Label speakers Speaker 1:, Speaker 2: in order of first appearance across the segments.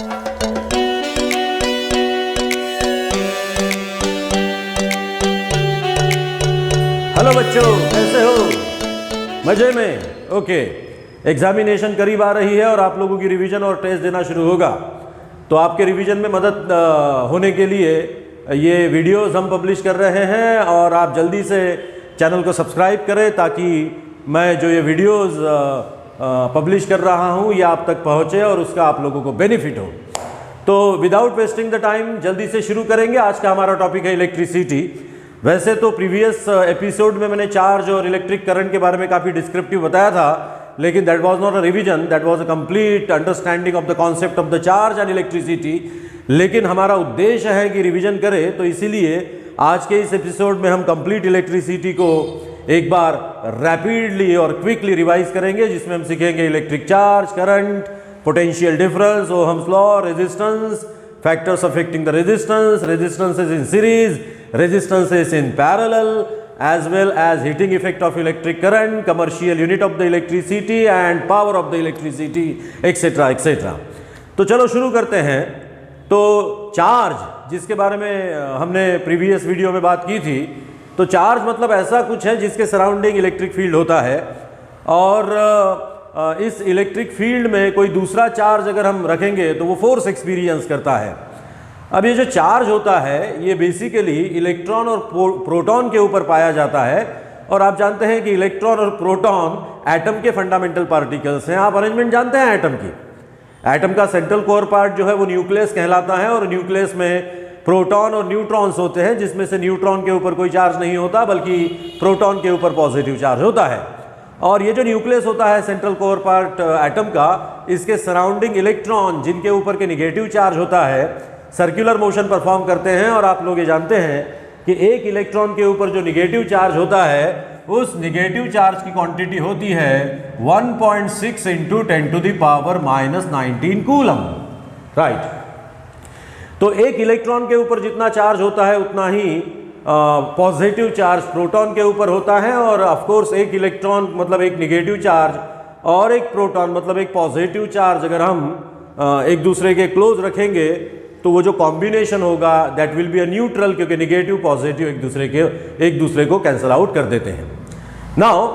Speaker 1: Hello बच्चों, कैसे हो? मजे में? ओके। एग्जामिनेशन करीब आ रही है और आप लोगों की रिवीजन और टेस्ट देना शुरू होगा, तो आपके रिवीजन में मदद होने के लिए ये वीडियोस हम पब्लिश कर रहे हैं और आप जल्दी से चैनल को सब्सक्राइब करें ताकि मैं जो ये वीडियोस पब्लिश कर रहा हूँ ये आप तक पहुँचे और उसका आप लोगों को बेनिफिट हो। तो विदाउट वेस्टिंग द टाइम जल्दी से शुरू करेंगे। आज का हमारा टॉपिक है इलेक्ट्रिसिटी। वैसे तो प्रीवियस एपिसोड में मैंने चार्ज और इलेक्ट्रिक करंट के बारे में काफ़ी डिस्क्रिप्टिव बताया था, लेकिन that was not a revision, that was a complete understanding of the concept of the charge and electricity. लेकिन हमारा उद्देश्य है कि रिवीजन करें, तो इसीलिए आज के इस एपिसोड में हम कंप्लीट इलेक्ट्रिसिटी को एक बार रैपिडली और क्विकली रिवाइज करेंगे, जिसमें हम सीखेंगे electric charge, current, potential difference, Ohm's law, resistance, factors affecting the resistance, resistances in series, resistances in parallel, as well as heating effect of electric current, commercial unit of the electricity and power of the electricity, etc. etc. तो चलो शुरू करते हैं। तो charge, जिसके बारे में हमने प्रीवियस वीडियो में बात की थी, तो चार्ज मतलब ऐसा कुछ है जिसके सराउंडिंग इलेक्ट्रिक फील्ड होता है और इस इलेक्ट्रिक फील्ड में कोई दूसरा चार्ज अगर हम रखेंगे तो वो फोर्स एक्सपीरियंस करता है। अब ये जो चार्ज होता है ये बेसिकली इलेक्ट्रॉन और प्रोटॉन के ऊपर पाया जाता है, और आप जानते हैं कि इलेक्ट्रॉन और प्रोटॉन एटम के फंडामेंटल पार्टिकल्स हैं। आप अरेंजमेंट जानते हैं एटम की? एटम का सेंट्रल कोर पार्ट जो है वो न्यूक्लियस कहलाता है, और न्यूक्लियस में प्रोटॉन और न्यूट्रॉन्स होते हैं, जिसमें से न्यूट्रॉन के ऊपर कोई चार्ज नहीं होता बल्कि प्रोटॉन के ऊपर पॉजिटिव चार्ज होता है। और ये जो न्यूक्लियस होता है सेंट्रल कोर पार्ट एटम का, इसके सराउंडिंग इलेक्ट्रॉन जिनके ऊपर के निगेटिव चार्ज होता है सर्कुलर मोशन परफॉर्म करते हैं। और आप लोग ये जानते हैं कि एक इलेक्ट्रॉन के ऊपर जो निगेटिव चार्ज होता है उस निगेटिव चार्ज की क्वांटिटी होती है 1.6 × 10⁻⁻19 कूलम, राइट। तो एक इलेक्ट्रॉन के ऊपर जितना चार्ज होता है उतना ही पॉजिटिव चार्ज प्रोटॉन के ऊपर होता है, और ऑफ कोर्स एक इलेक्ट्रॉन मतलब एक निगेटिव चार्ज और एक प्रोटॉन मतलब एक पॉजिटिव चार्ज अगर हम एक दूसरे के क्लोज रखेंगे तो वो जो कॉम्बिनेशन होगा that will be a neutral, क्योंकि निगेटिव पॉजिटिव एक दूसरे को कैंसल आउट कर देते हैं। नाउ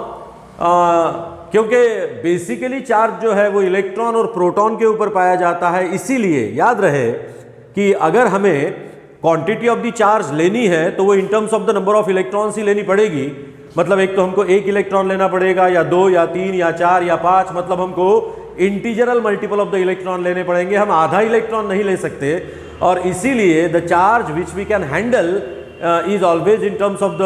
Speaker 1: क्योंकि बेसिकली चार्ज जो है वो इलेक्ट्रॉन और प्रोटॉन के ऊपर पाया जाता है, इसीलिए याद रहे कि अगर हमें क्वांटिटी ऑफ द चार्ज लेनी है तो वो in terms of the number of electrons ही लेनी पड़ेगी। मतलब एक तो हमको एक इलेक्ट्रॉन लेना पड़ेगा, या दो, या तीन, या चार, या पांच, मतलब हमको इंटीजरल मल्टीपल ऑफ द इलेक्ट्रॉन लेने पड़ेंगे। हम आधा इलेक्ट्रॉन नहीं ले सकते, और इसीलिए the charge which we can handle is always in terms of the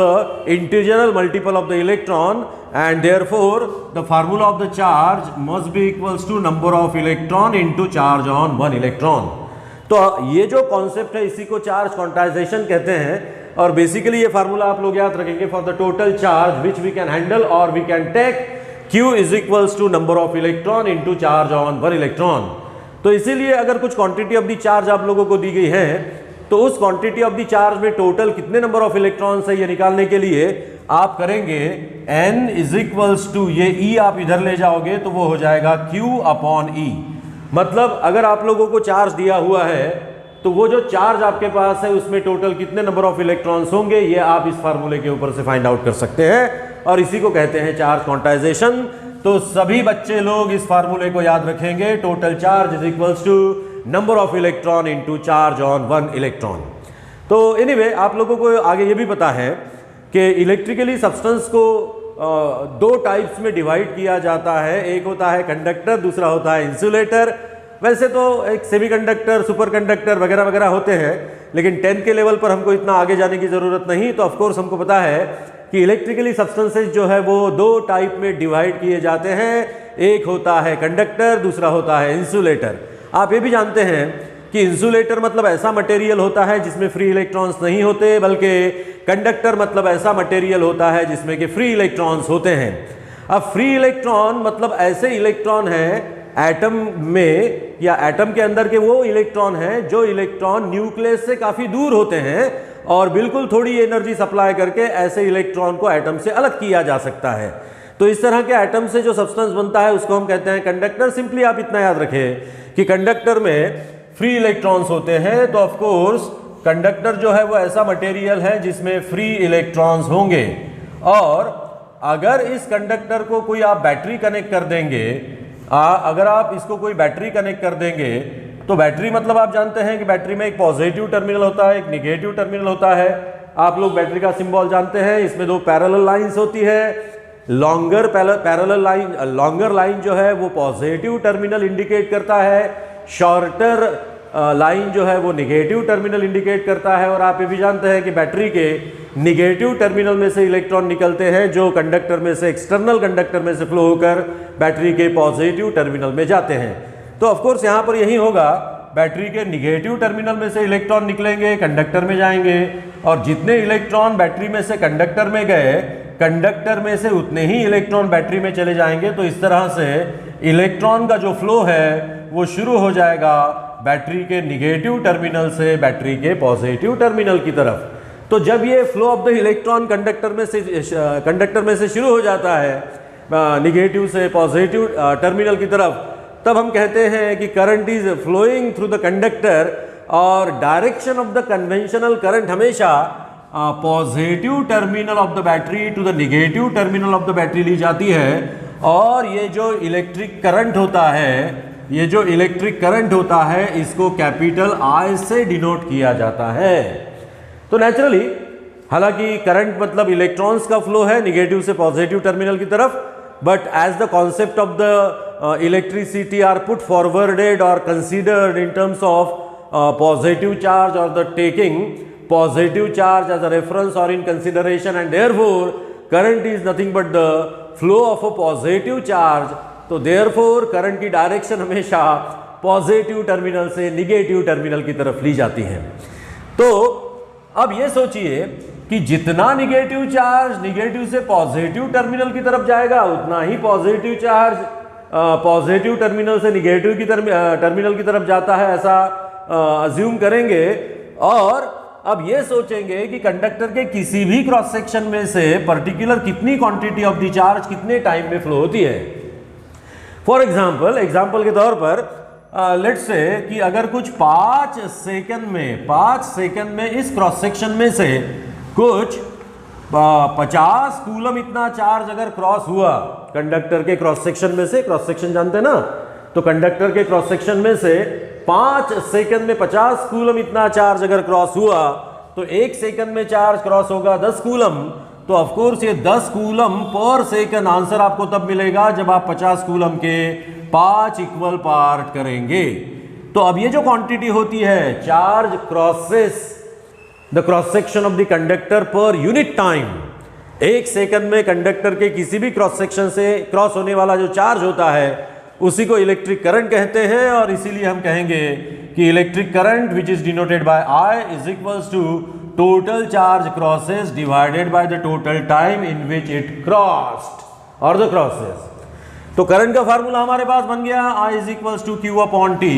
Speaker 1: integral multiple of the electron, and therefore the formula of the charge must be equals to number of electron into charge on one electron. तो ये जो concept है इसी को charge quantization कहते हैं, और basically ये फार्मूला आप लोग याद रखेंगे for the total charge which we can handle और we can take, Q is equals to number of electron into charge on one electron. तो इसीलिए अगर कुछ क्वांटिटी ऑफ द चार्ज आप लोगों को दी गई है तो उस क्वांटिटी ऑफ द चार्ज में टोटल कितने नंबर ऑफ इलेक्ट्रॉन्स है ये निकालने के लिए आप करेंगे N इज इक्वल्स टू, ये E आप इधर ले जाओगे तो वो हो जाएगा Q/E। मतलब अगर आप लोगों को चार्ज दिया हुआ है तो वो जो चार्ज आपके पास है उसमें टोटल कितने नंबर ऑफ इलेक्ट्रॉन्स होंगे ये आप इस फार्मूले के ऊपर से फाइंड आउट कर सकते हैं, और इसी को कहते हैं चार्ज क्वांटाइजेशन। तो सभी बच्चे लोग इस फार्मूले को याद रखेंगे, total charge is equals to number of electron into charge on one electron. तो एनीवे आप लोगों को आगे ये भी पता है कि इलेक्ट्रिकली सब्सटेंस को दो टाइप्स में डिवाइड किया जाता है। एक होता है कंडक्टर, दूसरा होता है इंसुलेटर। वैसे तो एक सेमीकंडक्टर, सुपर कंडक्टर वगैरह वगैरह होते हैं, लेकिन 10 के लेवल पर हमको इतना आगे जाने की ज़रूरत नहीं। तो ऑफकोर्स हमको पता है कि इलेक्ट्रिकली सब्सटेंसेज जो है वो दो टाइप में डिवाइड किए जाते हैं। एक होता है कंडक्टर, दूसरा होता है इंसुलेटर। आप ये भी जानते हैं कि इंसुलेटर मतलब ऐसा मटेरियल होता है जिसमें फ्री इलेक्ट्रॉन्स नहीं होते, बल्कि कंडक्टर मतलब ऐसा मटेरियल होता है जिसमें कि फ्री इलेक्ट्रॉन्स होते हैं। अब फ्री इलेक्ट्रॉन मतलब ऐसे इलेक्ट्रॉन हैं एटम में या एटम के अंदर के वो इलेक्ट्रॉन हैं जो इलेक्ट्रॉन न्यूक्लियस से काफ़ी दूर होते हैं और बिल्कुल थोड़ी एनर्जी सप्लाई करके ऐसे इलेक्ट्रॉन को एटम से अलग किया जा सकता है। तो इस तरह के एटम से जो सब्सटेंस बनता है उसको हम कहते हैं कंडक्टर। सिंपली आप इतना याद रखें कि कंडक्टर में फ्री इलेक्ट्रॉन्स होते हैं, तो ऑफ कोर्स कंडक्टर जो है वो ऐसा मटेरियल है जिसमें फ्री इलेक्ट्रॉन्स होंगे। और अगर इस कंडक्टर को कोई आप बैटरी कनेक्ट कर देंगे, अगर आप इसको कोई बैटरी कनेक्ट कर देंगे, तो बैटरी मतलब आप जानते हैं कि बैटरी में एक पॉजिटिव टर्मिनल होता है, एक निगेटिव टर्मिनल होता है। आप लोग बैटरी का सिंबल जानते हैं, इसमें दो पैरेलल लाइंस होती है। Longer parallel line, longer line जो है वो पॉजिटिव टर्मिनल इंडिकेट करता है, शॉर्टर लाइन जो है वो निगेटिव टर्मिनल इंडिकेट करता है। और आप ये भी जानते हैं कि बैटरी के निगेटिव टर्मिनल में से इलेक्ट्रॉन निकलते हैं जो कंडक्टर में से, एक्सटर्नल कंडक्टर में से फ्लो होकर बैटरी के पॉजिटिव टर्मिनल में जाते हैं। तो ऑफ कोर्स यहाँ पर यही होगा, बैटरी के निगेटिव टर्मिनल में से इलेक्ट्रॉन निकलेंगे, कंडक्टर में जाएंगे, और जितने इलेक्ट्रॉन बैटरी में से कंडक्टर में गए, कंडक्टर में से उतने ही इलेक्ट्रॉन बैटरी में चले जाएंगे। तो इस तरह से इलेक्ट्रॉन का जो फ्लो है वो शुरू हो जाएगा बैटरी के निगेटिव टर्मिनल से बैटरी के पॉजिटिव टर्मिनल की तरफ। तो जब ये flow of the electron conductor में से शुरू हो जाता है निगेटिव से पॉजिटिव टर्मिनल की तरफ, तब हम कहते हैं कि current is flowing through the conductor, और direction of the conventional current हमेशा positive terminal of the battery to the negative terminal of the battery ली जाती है। और ये जो इलेक्ट्रिक करंट होता है, ये जो इलेक्ट्रिक करंट होता है, इसको कैपिटल I से डिनोट किया जाता है। तो नेचुरली, हालांकि करंट मतलब इलेक्ट्रॉन्स का फ्लो है निगेटिव से पॉजिटिव टर्मिनल की तरफ, but as the concept of the electricity are put forwarded or considered in terms of positive charge or the taking positive charge as a reference or in consideration, and therefore current is nothing but the flow of a positive charge. तो therefore current की direction हमेशा positive terminal से negative terminal की तरफ ली जाती है। तो अब ये सोचिए कि जितना निगेटिव चार्ज निगेटिव से पॉजिटिव टर्मिनल की तरफ जाएगा, उतना ही पॉजिटिव चार्ज पॉजिटिव टर्मिनल से निगेटिव की टर्मिनल की तरफ जाता है, ऐसा अज्यूम करेंगे। और अब ये सोचेंगे कि कंडक्टर के किसी भी क्रॉस सेक्शन में से पर्टिकुलर कितनी क्वांटिटी ऑफ द चार्ज कितने टाइम में फ्लो होती है। फॉर एग्जाम्पल के तौर पर लेट्स से कि अगर कुछ 5 सेकंड में इस क्रॉस सेक्शन में से कुछ 50 कूलम इतना चार्ज अगर क्रॉस हुआ कंडक्टर के क्रॉस सेक्शन में से, क्रॉस सेक्शन जानते हैं ना, तो कंडक्टर के क्रॉस सेक्शन में से 5 सेकंड में 50 कूलम इतना चार्ज अगर क्रॉस हुआ, तो 1 सेकंड में चार्ज क्रॉस होगा 10 कूलम। तो ऑफ कोर्स ये 10 कूलम पर सेकंड आंसर आपको तब मिलेगा जब आप 50 कूलम के 5 इक्वल पार्ट करेंगे। तो अब ये जो क्वांटिटी होती है charge crosses the cross section of the conductor per unit time, 1 second में कंडक्टर के किसी भी क्रॉस सेक्शन से क्रॉस होने वाला जो चार्ज होता है उसी को इलेक्ट्रिक करंट कहते हैं। और इसीलिए हम कहेंगे कि electric current which is denoted by I is equals to total charge crosses divided by the total time in which it crossed और द क्रॉसेस। तो करंट का फार्मूला हमारे पास बन गया I is equals to Q upon T।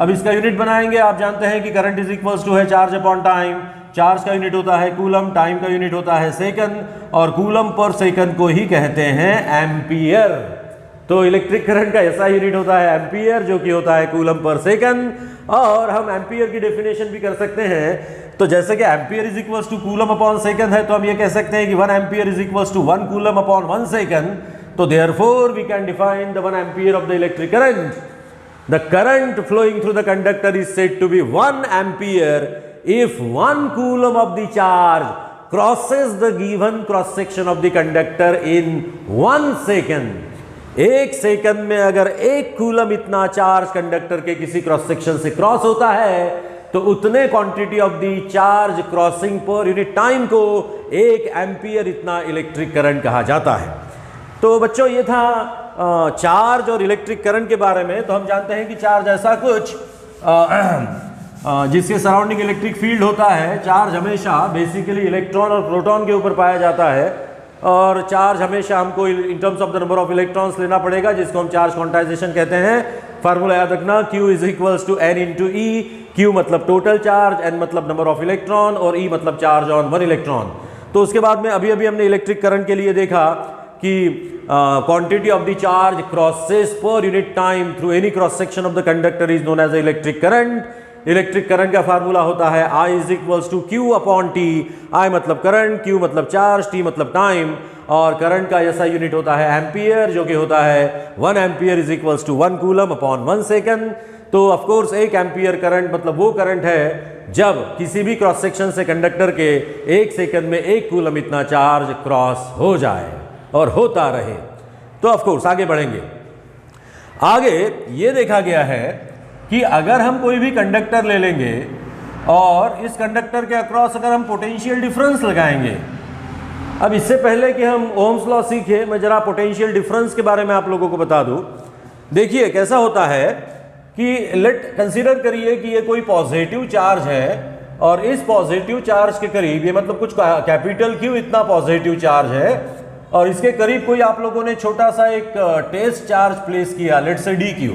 Speaker 1: अब इसका unit बनाएंगे। आप जानते हैं कि करंट इज इक्वल्स टू है चार्ज अपॉन टाइम। चार्ज का यूनिट होता है कूलम, टाइम का यूनिट होता है सेकंड, और कूलम पर सेकंड को ही कहते हैं एम्पियर। तो इलेक्ट्रिक करंट का ऐसा यूनिट होता है एम्पियर, जो कि होता है कूलम पर सेकंड। और हम एम्पियर की डेफिनेशन भी कर सकते हैं। तो जैसे कि ampere is equals to coulomb upon second है, तो हम ये कह सकते हैं कि 1 ampere is equals to 1 coulomb upon 1 second. तो therefore we can define the 1 ampere of the electric current. The current flowing through the conductor is said to be 1 ampere if 1 coulomb of the charge crosses the given cross section of the conductor in 1 second। 1 second में अगर 1 coulomb इतना charge conductor के किसी cross section से cross होता है, तो उतने quantity of the charge crossing per unit time को 1 एम्पियर इतना इलेक्ट्रिक करंट कहा जाता है। तो बच्चों ये था चार्ज और इलेक्ट्रिक करंट के बारे में। तो हम जानते हैं कि चार्ज ऐसा कुछ जिसके सराउंडिंग इलेक्ट्रिक फील्ड होता है। चार्ज हमेशा बेसिकली इलेक्ट्रॉन और प्रोटॉन के ऊपर पाया जाता है, और चार्ज हमेशा हमको इन terms of the number of electrons लेना पड़ेगा, जिसको हम चार्ज क्वांटाइजेशन कहते हैं। फार्मूला याद रखना, Q is equals to N into E। Q मतलब टोटल चार्ज, N मतलब नंबर ऑफ इलेक्ट्रॉन, और E मतलब चार्ज ऑन 1 इलेक्ट्रॉन। तो उसके बाद में अभी हमने इलेक्ट्रिक करंट के लिए देखा कि quantity of the charge crosses per unit time through any cross section of the conductor is known as electric current। Electric current का फार्मूला होता है I is equals to Q upon T। I मतलब current, Q मतलब charge, T मतलब time, और current का ऐसा unit होता है एम्पियर, जो कि होता है 1 ampere is equals to 1 coulomb upon 1 second. तो ऑफ कोर्स 1 एम्पियर करंट मतलब वो करंट है जब किसी भी क्रॉस सेक्शन से कंडक्टर के 1 सेकंड में 1 कूलम इतना चार्ज क्रॉस हो जाए और होता रहे। तो ऑफ कोर्स आगे बढ़ेंगे। आगे ये देखा गया है कि अगर हम कोई भी कंडक्टर ले लेंगे और इस कंडक्टर के अक्रॉस अगर हम पोटेंशियल डिफरेंस लगाएंगे, अब इससे पहले कि हम ओम्स लॉ सीखे, मैं जरा पोटेंशियल डिफरेंस के बारे में आप लोगों को बता दूं। देखिए कैसा होता है कि लेट कंसीडर करिए कि ये कोई पॉजिटिव चार्ज है और इस पॉजिटिव चार्ज के करीब, ये मतलब कुछ कैपिटल Q इतना पॉजिटिव चार्ज है और इसके करीब कोई आप लोगों ने छोटा सा एक टेस्ट चार्ज प्लेस किया, लेट से DQ।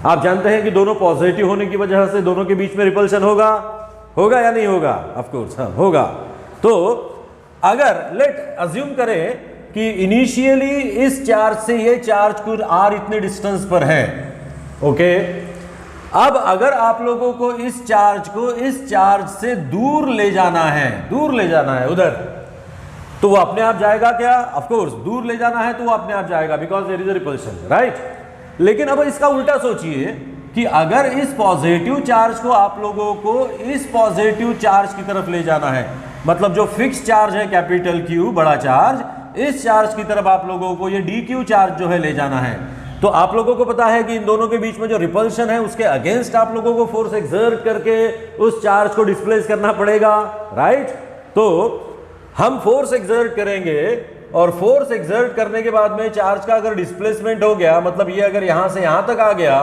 Speaker 1: आप जानते हैं कि दोनों पॉजिटिव होने की वजह से दोनों के बीच में रिपल्शन होगा या नहीं होगा? ऑफ कोर्स हाँ होगा। तो अगर लेट अज्यूम करें कि इनिशियली इस चार्ज से ये चार्ज कुछ R इतने डिस्टेंस पर है, ओके। अब अगर आप लोगों को इस चार्ज को इस चार्ज से दूर ले जाना है उधर, तो वो अपने आप जाएगा क्या? ऑफ कोर्स दूर ले जाना है तो वो अपने आप जाएगा, because there is a repulsion, right. लेकिन अब इसका उल्टा सोचिए कि अगर इस पॉजिटिव चार्ज को आप लोगों को इस पॉजिटिव चार्ज की तरफ ले जाना है, मतलब जो फिक्स चार्ज है कैपिटल Q बड़ा चार्ज, इस चार्ज की तरफ आप लोगों को ये DQ चार्ज जो है ले जाना है, तो आप लोगों को पता है कि इन दोनों के बीच में जो रिपल्शन है उसके अगेंस्ट आप लोगों को फोर्स एक्सर्ट करके उस चार्ज को डिस्प्लेस करना पड़ेगा, राइट। तो हम फोर्स एक्सर्ट करेंगे और फोर्स एक्सर्ट करने के बाद में चार्ज का अगर डिस्प्लेसमेंट हो गया, मतलब ये अगर यहां से यहां तक आ गया,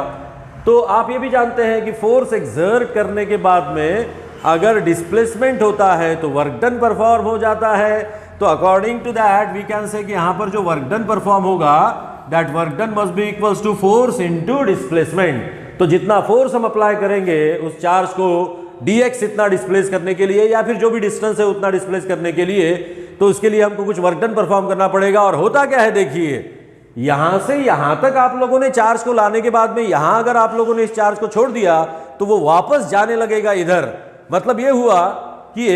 Speaker 1: तो आप ये भी जानते हैं कि फोर्स एक्सर्ट करने के बाद में अगर डिस्प्लेसमेंट होता है तो वर्क डन परफॉर्म हो जाता है। तो according to that we can say कि यहां पर जो वर्क डन परफॉर्म होगा, that work done must be equals to force into displacement. तो जितना फोर्स हम अप्लाई करेंगे उस चार्ज को dx इतना डिस्प्लेस करने के लिए, या फिर जो भी डिस्टेंस है उतना डिस्प्लेस करने के लिए, तो उसके लिए हमको कुछ वर्क डन परफॉर्म करना पड़ेगा। और होता क्या है, देखिए यहां से यहां तक आप लोगों ने चार्ज को लाने के बाद में यहां अगर आप लोगों ने इस चार्ज को छोड़ दिया तो वो वापस जाने लगेगा इधर। मतलब ये हुआ कि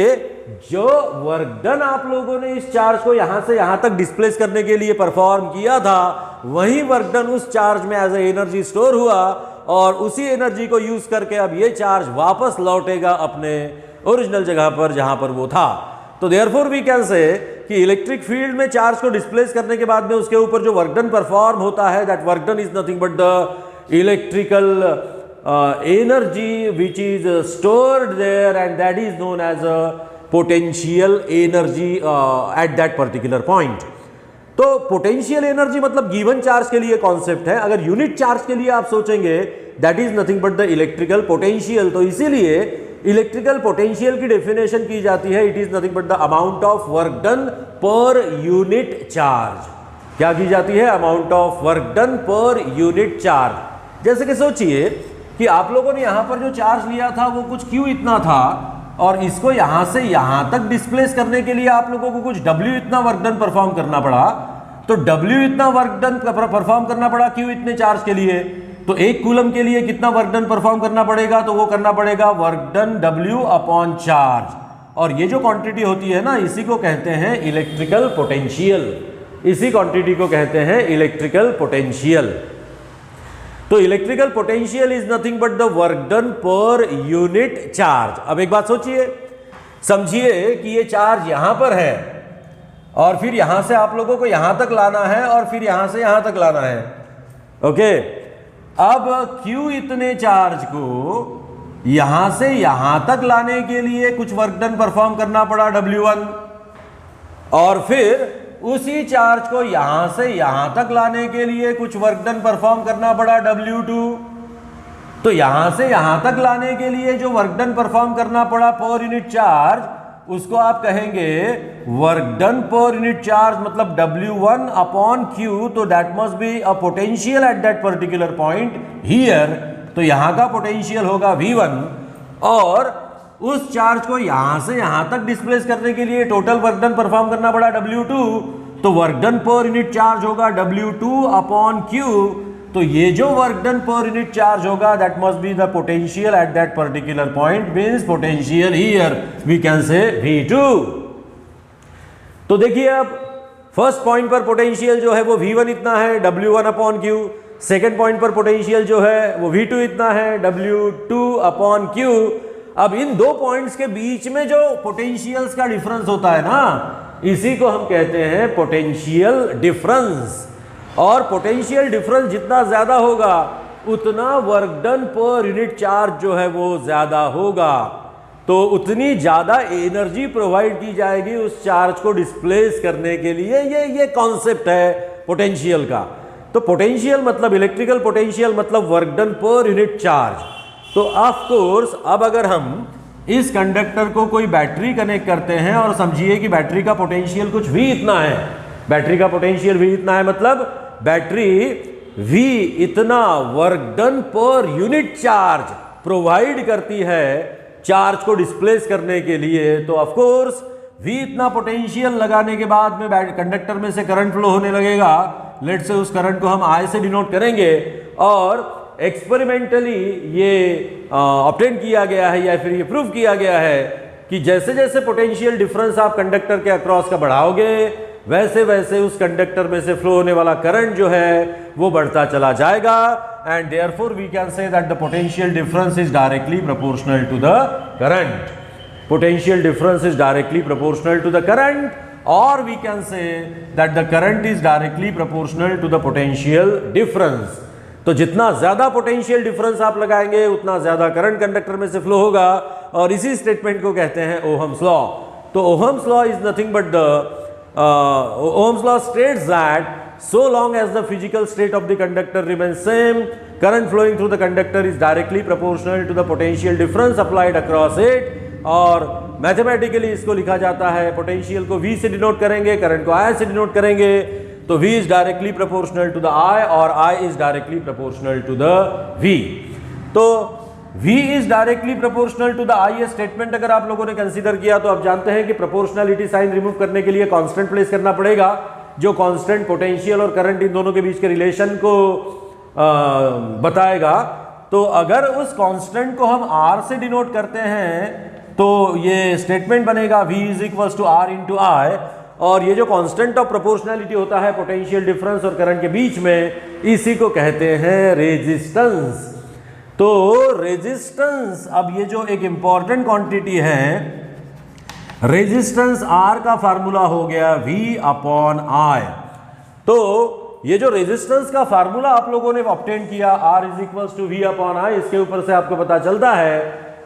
Speaker 1: जो वर्क डन आप लोगों ने इस चार्ज को यहां से यहां तक डिस्प्लेस करने के लिए परफॉर्म किया था, वही वर्क डन उस चार्ज में एज ए एनर्जी स्टोर हुआ और उसी एनर्जी को यूज करके अब ये चार्ज वापस लौटेगा अपने ओरिजिनल जगह पर जहां पर वो था। तो देयरफॉर वी कैन से कि इलेक्ट्रिक फील्ड में चार्ज को डिस्प्लेस करने के बाद में उसके ऊपर जो वर्क डन परफॉर्म होता है, that work done is nothing but the electrical energy which is stored there, and that is known as a potential energy at that particular point। तो पोटेंशियल एनर्जी मतलब गिवन चार्ज के लिए concept है। अगर unit charge के लिए आप सोचेंगे that is nothing but the electrical potential. तो इसीलिए इलेक्ट्रिकल पोटेंशियल की डेफिनेशन की जाती है, it is nothing but the amount of work done per unit charge. क्या की जाती है? Amount of work done per unit charge. जैसे कि सोचिए कि आप लोगों ने यहां पर जो चार्ज लिया था वो कुछ Q इतना था और इसको यहां से यहां तक डिस्प्लेस करने के लिए आप लोगों को कुछ W इतना वर्क डन परफॉर्म करना पड़ा। तो W इतना वर्क डन परफॉर्म करना पड़ा Q इतने चार्ज के लिए, तो 1 कूलम के लिए कितना वर्क डन परफॉर्म करना पड़ेगा? तो वो करना पड़ेगा work done W upon charge. और ये जो क्वांटिटी होती है ना, इसी को कहते हैं इलेक्ट्रिकल पोटेंशियल। इसी क्वांटिटी को कहते हैं इलेक्ट्रिकल पोटेंशियल। तो electrical potential is nothing but the work done per unit charge. अब एक बात सोचिए, समझिए कि ये चार्ज यहां पर है और फिर यहां से आप लोगों को यहां तक लाना है और फिर यहां से यहां तक लाना है, ओके। अब Q इतने चार्ज को यहां से यहां तक लाने के लिए कुछ वर्क डन परफॉर्म करना पड़ा W1, और फिर उसी चार्ज को यहां से यहां तक लाने के लिए कुछ वर्क डन परफॉर्म करना पड़ा W2। तो यहां से यहां तक लाने के लिए जो वर्क डन परफॉर्म करना पड़ा पर यूनिट चार्ज, उसको आप कहेंगे work done per unit charge, मतलब W1 अपॉन Q। तो that must be a potential at that particular point here. तो यहां का पोटेंशियल होगा V1 और उस चार्ज को यहां से यहां तक डिस्प्लेस करने के लिए टोटल वर्क डन परफॉर्म करना पड़ा W2। तो work done per unit charge होगा W2 अपॉन Q। तो ये जो work done per unit charge होगा that must be the potential at that particular point, means potential here we can say V2। तो देखिए अब फर्स्ट पॉइंट पर potential जो है वो V1 इतना है W1 upon Q, second point पर पोटेंशियल जो है वो V2 इतना है W2 अपॉन Q। अब इन दो पॉइंट्स के बीच में जो पोटेंशियल्स का डिफरेंस होता है ना, इसी को हम कहते हैं पोटेंशियल डिफरेंस। और पोटेंशियल डिफरेंस जितना ज्यादा होगा उतना work done per unit charge जो है वो ज्यादा होगा, तो उतनी ज्यादा एनर्जी प्रोवाइड की जाएगी उस चार्ज को डिस्प्लेस करने के लिए। ये कॉन्सेप्ट है पोटेंशियल का। तो पोटेंशियल मतलब इलेक्ट्रिकल पोटेंशियल मतलब work done per unit charge. तो ऑफ कोर्स अब अगर हम इस कंडक्टर को कोई बैटरी कनेक्ट करते हैं और समझिए कि बैटरी का पोटेंशियल कुछ V इतना है, बैटरी का पोटेंशियल V इतना है, मतलब बैटरी V इतना work done per unit charge provide करती है चार्ज को डिस्प्लेस करने के लिए। तो ऑफ कोर्स V इतना पोटेंशियल लगाने के बाद में कंडक्टर में से करंट फ्लो होने लगेगा। लेट से उस करंट को हम I से डिनोट करेंगे, और एक्सपेरिमेंटली ये ऑब्टेन किया गया है या फिर ये प्रूव किया गया है कि जैसे जैसे पोटेंशियल डिफरेंस आप कंडक्टर के अक्रॉस का बढ़ाओगे वैसे वैसे उस कंडक्टर में से फ्लो होने वाला करंट जो है वो बढ़ता चला जाएगा। And therefore we can say that the potential difference is directly proportional to the current. Potential difference is directly proportional to the current, और we can say that the current is directly proportional to the potential difference. तो जितना ज्यादा potential difference आप लगाएंगे उतना ज्यादा current conductor में से फ्लो होगा, और इसी स्टेटमेंट को कहते हैं ओहम्स लॉ। तो Ohm's law is nothing but the Ohm's law states that so long as the physical state of the conductor remains same, current flowing through the conductor is directly proportional to the potential difference applied across it। और mathematically इसको लिखा जाता है, potential को V से denote करेंगे, current को I से डिनोट करेंगे, तो V is directly proportional to the I और I is directly proportional to the V। तो V is directly proportional to the I ये स्टेटमेंट अगर आप लोगों ने कंसीडर किया तो आप जानते हैं कि प्रोपोर्शनलिटी साइन रिमूव करने के लिए कांस्टेंट प्लेस करना पड़ेगा, जो कांस्टेंट पोटेंशियल और करंट इन दोनों के बीच के रिलेशन को बताएगा। तो अगर उस कांस्टेंट को हम R से डिनोट करते हैं तो ये स्टेटमेंट बनेगा V is equals to R into I, और ये जो कांस्टेंट ऑफ प्रोपोर्शनलिटी होता है पोटेंशियल डिफरेंस और करंट के बीच में, इसी को कहते हैं रेजिस्टेंस। तो रेजिस्टेंस, अब ये जो एक इंपॉर्टेंट क्वांटिटी है, रेजिस्टेंस R का फार्मूला हो गया V अपॉन I। तो ये जो रेजिस्टेंस का फार्मूला आप लोगों ने ऑब्टेन किया R is equals to V upon I, इसके ऊपर से आपको पता चलता है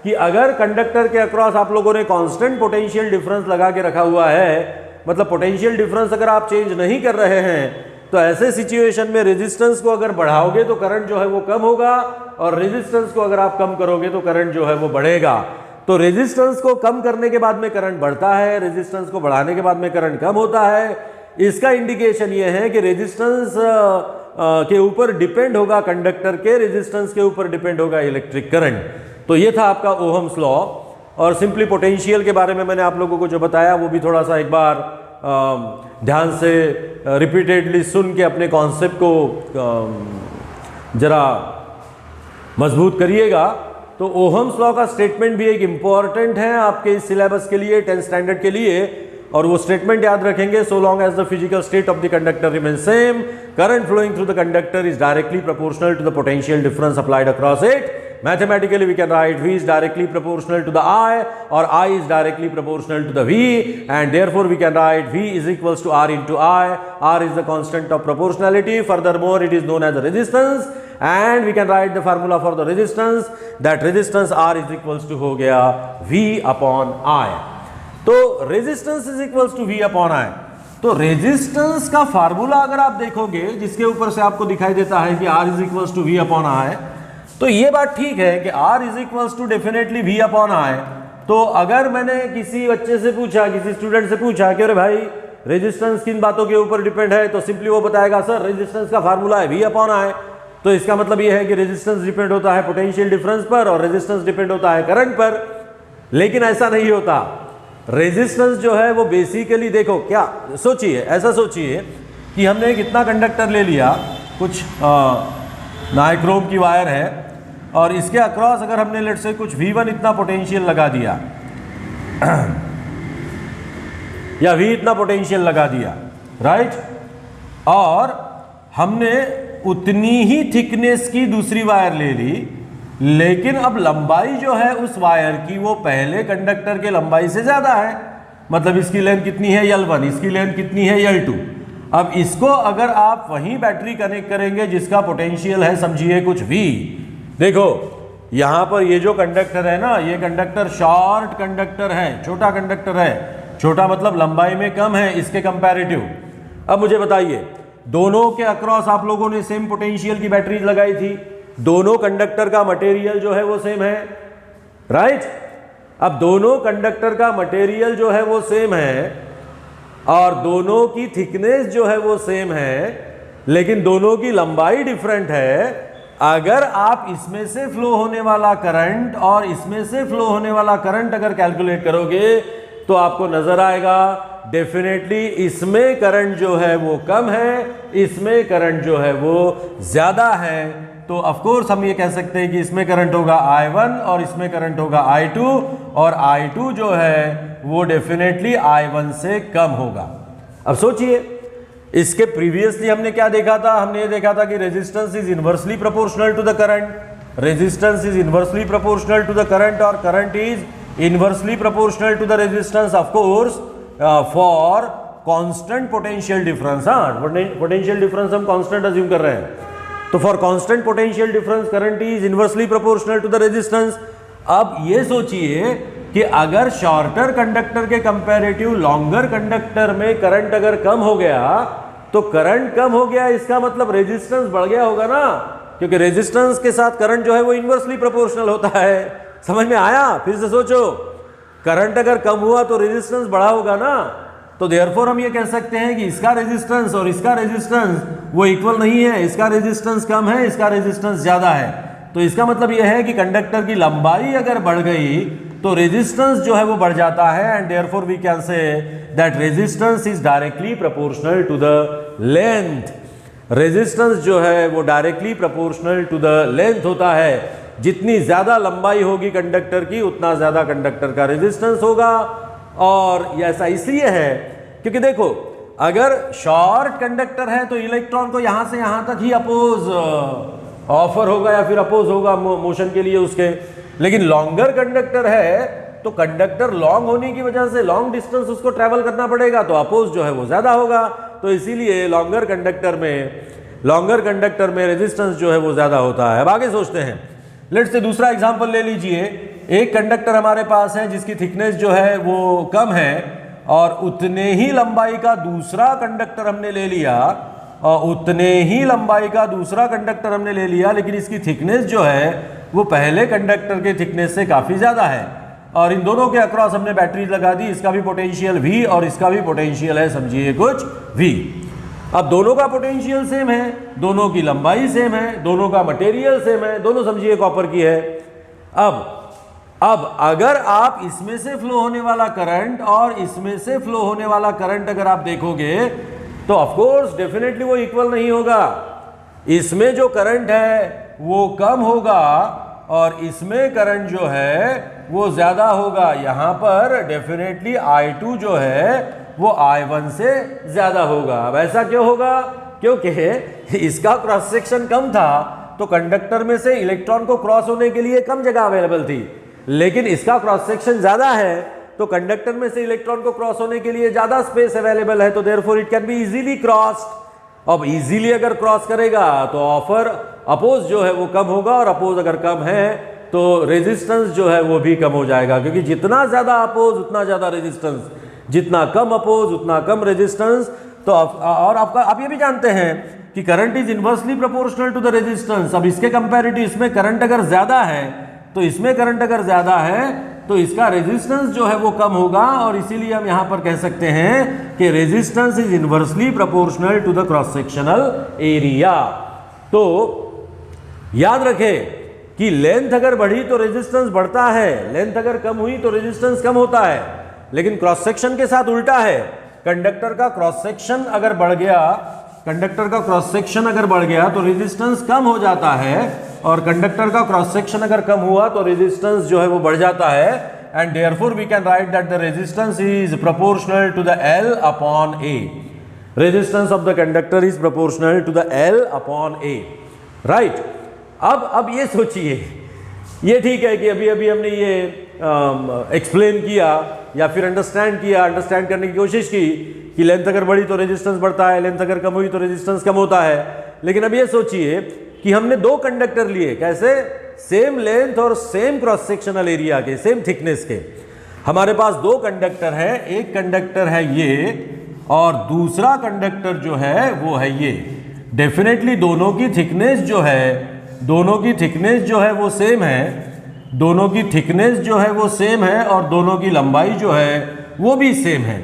Speaker 1: कि अगर कंडक्टर के अक्रॉस आप लोगों ने कांस्टेंट पोटेंशियल डिफरेंस लगा के रखा हुआ है, मतलब पोटेंशियल डिफरेंस अगर आप चेंज नहीं कर रहे हैं, तो ऐसे सिचुएशन में रेजिस्टेंस को अगर बढ़ाओगे तो करंट जो है वो कम होगा, और रेजिस्टेंस को अगर आप कम करोगे तो करंट जो है वो बढ़ेगा। तो रेजिस्टेंस को कम करने के बाद में करंट बढ़ता है, रेजिस्टेंस को बढ़ाने के बाद में करंट कम होता है। इसका इंडिकेशन ये है कि रेजिस्टेंस के ऊपर डिपेंड होगा, कंडक्टर के रेजिस्टेंस के ऊपर डिपेंड होगा इलेक्ट्रिक करंट। तो ये था आपका ओहम्स लॉ। और सिंपली पोटेंशियल के बारे में मैंने आप लोगों को जो बताया वो भी थोड़ा सा एक बार ध्यान से रिपीटेडली सुन के अपने कॉन्सेप्ट को जरा मजबूत करिएगा। तो ओहम्स लॉ का स्टेटमेंट भी एक इम्पॉर्टेंट है आपके इस सिलेबस के लिए, 10th स्टैंडर्ड के लिए, और वो स्टेटमेंट याद रखेंगे, so long as the physical state of the conductor remain same, current flowing through the conductor is directly proportional to the potential difference applied across it. Mathematically we can write V is directly proportional to the I, or I is directly proportional to the V, and therefore we can write V is equals to R into I. R is the constant of proportionality. Furthermore, it is known as the resistance, and we can write the formula for the resistance, that resistance R is equals to हो गया V upon I। तो resistance is equals to V upon I। तो resistance का formula अगर आप देखोगे, जिसके ऊपर से आपको दिखाई देता है कि R is equals to V upon I, तो ये बात ठीक है कि R is equals to definitely V upon I। तो अगर मैंने किसी बच्चे से पूछा, किसी स्टूडेंट से पूछा कि अरे भाई रेजिस्टेंस किन बातों के ऊपर डिपेंड है, तो सिंपली वो बताएगा सर रेजिस्टेंस का फार्मूला है V अपॉन I। तो इसका मतलब ये है कि रेजिस्टेंस डिपेंड होता है पोटेंशियल डिफरेंस पर और रेजिस्टेंस डिपेंड होता है करंट पर। लेकिन ऐसा नहीं होता। रेजिस्टेंस जो है वो बेसिकली देखो, क्या सोचिए, ऐसा सोचिए कि हमने एक इतना कंडक्टर ले लिया, कुछ नाइक्रोम की वायर है, और इसके अक्रॉस अगर हमने लेट से कुछ V1 इतना पोटेंशियल लगा दिया या V इतना पोटेंशियल लगा दिया, राइट, और हमने उतनी ही थिकनेस की दूसरी वायर ले ली, लेकिन अब लंबाई जो है उस वायर की वो पहले कंडक्टर के लंबाई से ज्यादा है। मतलब इसकी लेंथ कितनी है L1, इसकी लेंथ कितनी है L2। अब इसको अगर आप वहीं बैटरी कनेक्ट करेंगे जिसका पोटेंशियल है समझिए कुछ V, देखो यहां पर ये जो कंडक्टर है ना, ये कंडक्टर शॉर्ट कंडक्टर है, छोटा कंडक्टर है, छोटा मतलब लंबाई में कम है इसके कंपैरेटिव। अब मुझे बताइए, दोनों के अक्रॉस आप लोगों ने सेम पोटेंशियल की बैटरी लगाई थी, दोनों कंडक्टर का मटेरियल जो है वो सेम है, राइट। अब दोनों कंडक्टर का मटेरियल जो है वो सेम है और दोनों की थिकनेस जो है वो सेम है, लेकिन दोनों की लंबाई डिफरेंट है। अगर आप इसमें से फ्लो होने वाला करंट और इसमें से फ्लो होने वाला करंट अगर कैलकुलेट करोगे तो आपको नजर आएगा डेफिनेटली इसमें करंट जो है वो कम है, इसमें करंट जो है वो ज्यादा है। तो ऑफ कोर्स हम ये कह सकते हैं कि इसमें करंट होगा I1 और इसमें करंट होगा I2, और I2 जो है वो डेफिनेटली I1 से कम होगा। अब सोचिए, इसके प्रीवियसली हमने क्या देखा था, हमने ये देखा था कि resistance is inversely proportional to the current, resistance is inversely proportional to the current, और current is inversely proportional to the resistance of course for constant potential difference. हाँ, पोटेंशियल डिफरेंस हम कांस्टेंट अज्यूम कर रहे हैं, तो for constant potential difference current is inversely proportional to the resistance. अब ये सोचिए कि अगर शॉर्टर कंडक्टर के कंपैरेटिव लॉन्गर कंडक्टर में करंट अगर कम हो गया, तो करंट कम हो गया इसका मतलब रेजिस्टेंस बढ़ गया होगा ना, क्योंकि रेजिस्टेंस के साथ करंट जो है वो इनवर्सली प्रोपोर्शनल होता है। समझ में आया? फिर से सोचो, करंट अगर कम हुआ तो रेजिस्टेंस बढ़ा होगा ना, तो देयरफॉर हम ये कह सकते हैं कि इसका रेजिस्टेंस और इसका रेजिस्टेंस वो इक्वल नहीं है, इसका रेजिस्टेंस कम है, इसका रेजिस्टेंस ज्यादा है। तो इसका मतलब यह है कि कंडक्टर की लंबाई अगर बढ़ गई तो रेजिस्टेंस जो है वो बढ़ जाता है, and therefore we can say that resistance is directly proportional to the length. Resistance जो है वो directly proportional to the length होता है। जितनी ज्यादा लंबाई होगी कंडक्टर की उतना ज्यादा कंडक्टर का रेजिस्टेंस होगा। और ऐसा इसलिए है क्योंकि देखो, अगर शॉर्ट कंडक्टर है तो इलेक्ट्रॉन को यहां से यहां तक ही अपोज ऑफर होगा या फिर अपोज होगा मोशन के लिए उसके, लेकिन लॉन्गर कंडक्टर है तो कंडक्टर लॉन्ग होने की वजह से लॉन्ग डिस्टेंस उसको ट्रेवल करना पड़ेगा, तो अपोज जो है वो ज्यादा होगा। तो इसीलिए लॉन्गर कंडक्टर में रेजिस्टेंस जो है वो ज्यादा होता है। अब आगे सोचते हैं, लेट्स से दूसरा एग्जांपल ले लीजिए। एक कंडक्टर हमारे पास है जिसकी थिकनेस जो है वो कम है, और उतने ही लंबाई का दूसरा कंडक्टर हमने ले लिया, और उतने ही लंबाई का दूसरा कंडक्टर हमने ले लिया, लेकिन इसकी थिकनेस जो है वो पहले कंडक्टर के थिकनेस से काफी ज्यादा है, और इन दोनों के अक्रॉस हमने बैटरी लगा दी। इसका भी पोटेंशियल V और इसका भी पोटेंशियल है समझिए कुछ V। अब दोनों का पोटेंशियल सेम है, दोनों की लंबाई सेम है, दोनों का मटेरियल सेम है, दोनों समझिए कॉपर की है। अब अगर आप इसमें से फ्लो होने वाला करंट और इसमें से फ्लो होने वाला करंट अगर आप देखोगे तो ऑफ कोर्स डेफिनेटली वो इक्वल नहीं होगा। इसमें जो करंट है वो कम होगा और इसमें करंट जो है वो ज्यादा होगा। यहां पर डेफिनेटली I2 जो है वो I1 से ज्यादा होगा। अब ऐसा क्यों होगा? क्योंकि इसका क्रॉस सेक्शन कम था तो कंडक्टर में से इलेक्ट्रॉन को क्रॉस होने के लिए कम जगह अवेलेबल थी, लेकिन इसका क्रॉस सेक्शन ज्यादा है तो कंडक्टर में से इलेक्ट्रॉन को क्रॉस होने के लिए ज्यादा स्पेस अवेलेबल है, तो therefore it can be easily crossed. अब इजीली अगर क्रॉस करेगा तो अपोज जो है वो कम होगा, और अपोज अगर कम है तो रेजिस्टेंस जो है वो भी कम हो जाएगा, क्योंकि जितना ज्यादा अपोज उतना ज्यादा रेजिस्टेंस, जितना कम अपोज उतना कम रेजिस्टेंस। तो और आप ये भी जानते हैं कि current is inversely proportional to the resistance. अब इसके कंपैरेटिव इसमें करंट अगर ज्यादा है तो इसमें करंट अगर ज्यादा है तो इसका रेजिस्टेंस जो है वो कम होगा, और इसीलिए हम यहां पर कह सकते हैं कि resistance is inversely proportional to the cross sectional area. तो याद रखें कि लेंथ अगर बढ़ी तो रेजिस्टेंस बढ़ता है, लेंथ अगर कम हुई तो रेजिस्टेंस कम होता है। लेकिन क्रॉस सेक्शन के साथ उल्टा है। कंडक्टर का क्रॉस सेक्शन अगर बढ़ गया, कंडक्टर का क्रॉस सेक्शन अगर बढ़ गया तो रेजिस्टेंस कम हो जाता है, और कंडक्टर का क्रॉस सेक्शन अगर कम हुआ तो रेजिस्टेंस जो है वो बढ़ जाता है। And therefore we can write that the resistance is proportional to the L upon A। Resistance of the conductor is proportional to the L upon A, right. अब ये सोचिए, ये ठीक है कि अभी अभी हमने ये एक्सप्लेन किया या फिर अंडरस्टैंड करने की कोशिश की कि लेंथ अगर बढ़ी तो रेजिस्टेंस बढ़ता है, लेंथ अगर कम हुई तो रेजिस्टेंस कम होता है। लेकिन अब ये सोचिए कि हमने दो कंडक्टर लिए, कैसे? सेम लेंथ और सेम क्रॉस सेक्शनल एरिया के, सेम थिकनेस के। हमारे पास दो कंडक्टर है, एक कंडक्टर है ये और दूसरा कंडक्टर जो है वो है ये। डेफिनेटली दोनों की थिकनेस जो है वो सेम है, दोनों की थिकनेस जो है वो सेम है और दोनों की लंबाई जो है वो भी सेम है।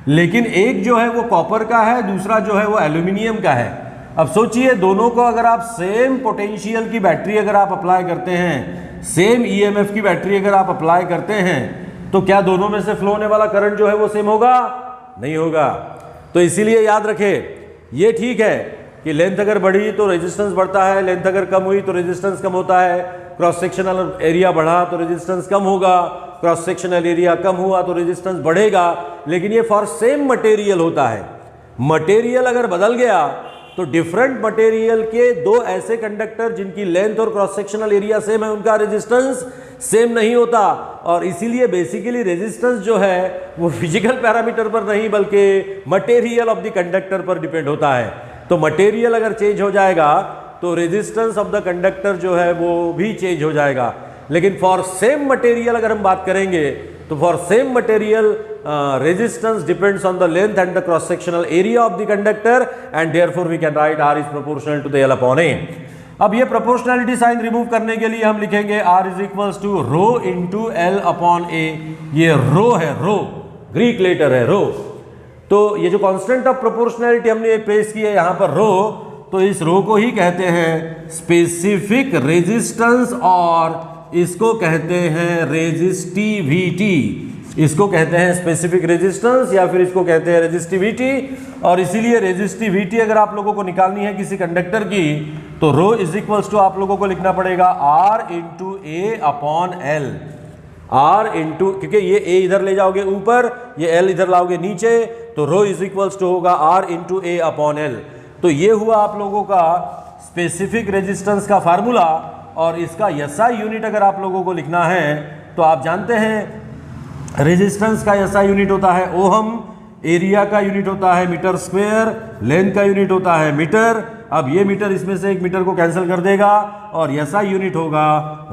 Speaker 1: लेकिन एक जो है वो कॉपर का है, दूसरा जो है वो एल्यूमिनियम का है। अब सोचिए, दोनों को अगर आप सेम पोटेंशियल की बैटरी अगर आप अप्लाई करते हैं, सेम ईएमएफ की बैटरी अगर आप अप्लाई करते हैं, तो क्या दोनों में से फ्लो होने वाला करंट जो है वो सेम होगा? नहीं होगा। तो इसीलिए याद रखें, ये ठीक है कि लेंथ अगर बढ़ी तो रेजिस्टेंस बढ़ता है, लेंथ अगर कम हुई तो रेजिस्टेंस कम होता है। क्रॉस सेक्शनल एरिया बढ़ा तो रेजिस्टेंस कम होगा, क्रॉस सेक्शनल एरिया कम हुआ तो रेजिस्टेंस बढ़ेगा। लेकिन ये फॉर सेम मटेरियल होता है। मटेरियल अगर बदल गया तो डिफरेंट मटेरियल के दो ऐसे कंडक्टर जिनकी लेंथ और क्रॉस सेक्शनल एरिया सेम है, उनका रेजिस्टेंस सेम नहीं होता। और इसीलिए बेसिकली रेजिस्टेंस जो है वो फिजिकल पैरामीटर पर नहीं बल्कि मटेरियल ऑफ द कंडक्टर पर डिपेंड होता है। तो मटेरियल अगर चेंज हो जाएगा तो रेजिस्टेंस ऑफ द कंडक्टर जो है वो भी चेंज हो जाएगा। लेकिन फॉर सेम मटेरियल अगर हम बात करेंगे तो for same material resistance depends on the length and the cross sectional area of the conductor, and therefore we can write R is proportional to the L upon A। अब ये proportionality sign remove करने के लिए हम लिखेंगे R is equals to rho into L upon A। ये रो है, रो Greek letter है रो। तो ये जो कांस्टेंट ऑफ प्रोपोर्शनलिटी हमने प्लेस की है यहाँ पर रो, तो इस रो को ही कहते हैं स्पेसिफिक रेजिस्टेंस और इसको कहते हैं रेजिस्टिविटी। इसको कहते हैं स्पेसिफिक रेजिस्टेंस या फिर इसको कहते हैं रेजिस्टिविटी। और इसीलिए रेजिस्टिविटी अगर आप लोगों को निकालनी है किसी कंडक्टर की तो रो इज इक्वल्स टू आप लोगों को लिखना पड़ेगा R into A upon L। R into, क्योंकि ये A इधर ले जाओगे ऊपर, ये L इधर लाओगे नीचे, तो रो इज इक्वल्स टू होगा R into A upon L। तो ये हुआ आप लोगों का स्पेसिफिक रेजिस्टेंस का फार्मूला। और इसका SI यूनिट अगर आप लोगों को लिखना है तो आप जानते हैं रेजिस्टेंस का SI यूनिट होता है ओहम, एरिया का यूनिट होता है मीटर स्क्वायर, लेंथ का यूनिट होता है मीटर। अब ये मीटर इसमें से एक मीटर को कैंसिल कर देगा और SI यूनिट होगा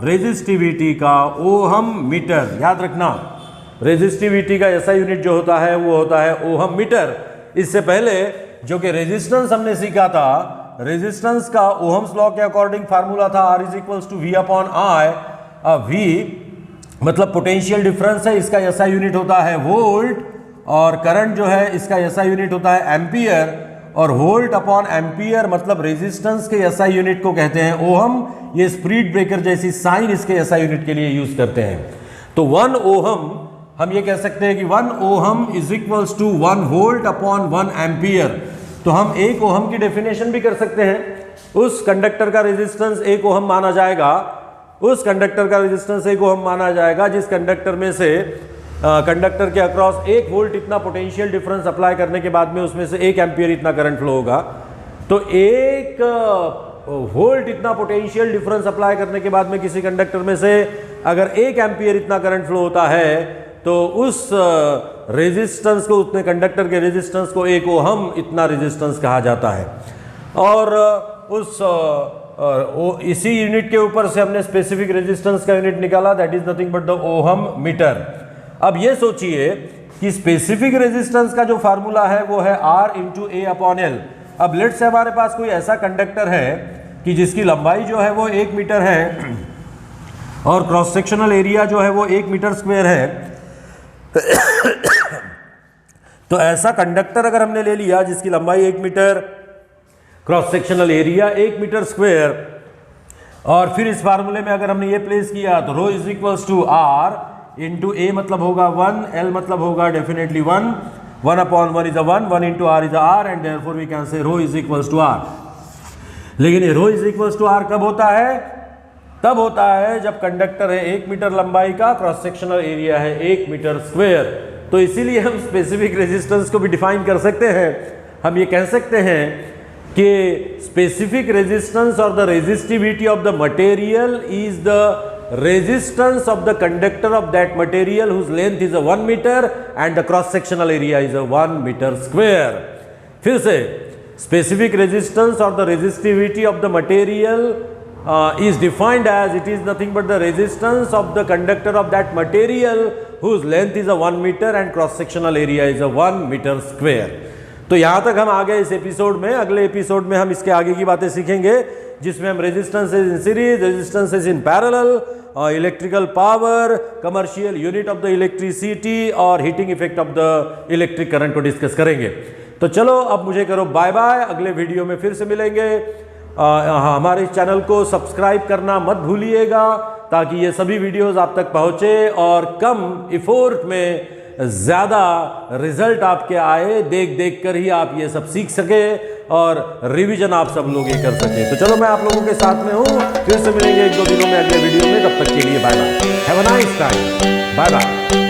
Speaker 1: रेजिस्टिविटी का ओहम मीटर। याद रखना, रेजिस्टिविटी का SI यूनिट जो होता है वो होता है ओहम मीटर। इससे पहले जो कि रेजिस्टेंस हमने सीखा था, रेजिस्टेंस का ओहम्स लॉ के अकॉर्डिंग फार्मूला था R is equals to V upon I। V मतलब पोटेंशियल डिफरेंस है, इसका SI यूनिट होता है वोल्ट, और करंट जो है इसका SI यूनिट होता है एम्पियर। और वोल्ट अपॉन एम्पियर मतलब रेजिस्टेंस के SI यूनिट को कहते हैं ओहम। ये स्पीड ब्रेकर जैसी साइन इसके SI यूनिट के लिए यूज करते हैं। तो 1 ओहम, हम ये कह सकते हैं कि 1 ohm is equals to 1 volt upon 1 ampere. तो हम 1 ओहम की डेफिनेशन भी कर सकते हैं। उस कंडक्टर का रेजिस्टेंस 1 ओहम माना जाएगा, उस कंडक्टर का रेजिस्टेंस 1 ओहम माना जाएगा जिस कंडक्टर में से कंडक्टर के अक्रॉस 1 वोल्ट इतना पोटेंशियल डिफरेंस अप्लाई करने के बाद में उसमें से 1 एम्पियर इतना करंट फ्लो होगा। तो 1 वोल्ट इतना पोटेंशियल डिफरेंस अप्लाई करने के बाद में किसी कंडक्टर में से अगर 1 एम्पियर इतना करंट फ्लो होता है तो उस रेजिस्टेंस को, उतने कंडक्टर के रेजिस्टेंस को 1 ओहम इतना रेजिस्टेंस कहा जाता है। और उस इसी यूनिट के ऊपर से हमने स्पेसिफिक रेजिस्टेंस का यूनिट निकाला, that is nothing but the ohm meter. अब ये सोचिए कि स्पेसिफिक रेजिस्टेंस का जो फार्मूला है वो है R into A upon L। अब लेट्स से हमारे पास कोई ऐसा कंडक्टर है कि जिसकी लंबाई जो है वो 1 मीटर है और क्रॉस सेक्शनल एरिया जो है वो 1 मीटर स्क्वायर है। तो ऐसा कंडक्टर अगर हमने ले लिया जिसकी लंबाई 1 meter, cross sectional area 1 meter square, और फिर इस फार्मूले में अगर हमने ये प्लेस किया तो rho is equals to R into A मतलब होगा 1, एल मतलब होगा definitely 1, 1/1 is 1, 1 into R is R, and therefore we can say rho is equals to R. लेकिन ये rho is equals to R कब होता है? तब होता है जब कंडक्टर है 1 मीटर लंबाई का, क्रॉस सेक्शनल एरिया है 1 मीटर स्क्वायर। तो इसीलिए हम स्पेसिफिक रेजिस्टेंस को भी डिफाइन कर सकते हैं। हम ये कह सकते हैं कि स्पेसिफिक रेजिस्टेंस और the resistivity of the material is the resistance of the conductor of that material whose length is a 1 meter and the cross sectional area is a 1 meter square। फिर से specific resistance or the resistivity of the material is defined as it is nothing but the resistance of the conductor of that material whose length is a 1 meter and cross sectional area is a 1 meter square। तो यहाँ तक हम आ गए इस episode में। अगले episode में हम इसके आगे की बातें सीखेंगे, जिसमें हम resistance is in series, resistance is in parallel, electrical power, commercial unit of the electricity और heating effect of the electric current को डिस्कस करेंगे। तो चलो अब मुझे करो बाय बाय, अगले वीडियो में फिर से मिलेंगे। हमारे इस चैनल को सब्सक्राइब करना मत भूलिएगा ताकि ये सभी वीडियोस आप तक पहुँचे और कम इफोर्ट में ज़्यादा रिजल्ट आपके आए। देख देख कर ही आप ये सब सीख सके और रिवीजन आप सब लोग ये कर सके। तो चलो मैं आप लोगों के साथ में हूँ, फिर से मिलेंगे 1-2 दिनों में अगले वीडियो में। तब तक के लिए bye bye, have a nice time, bye bye.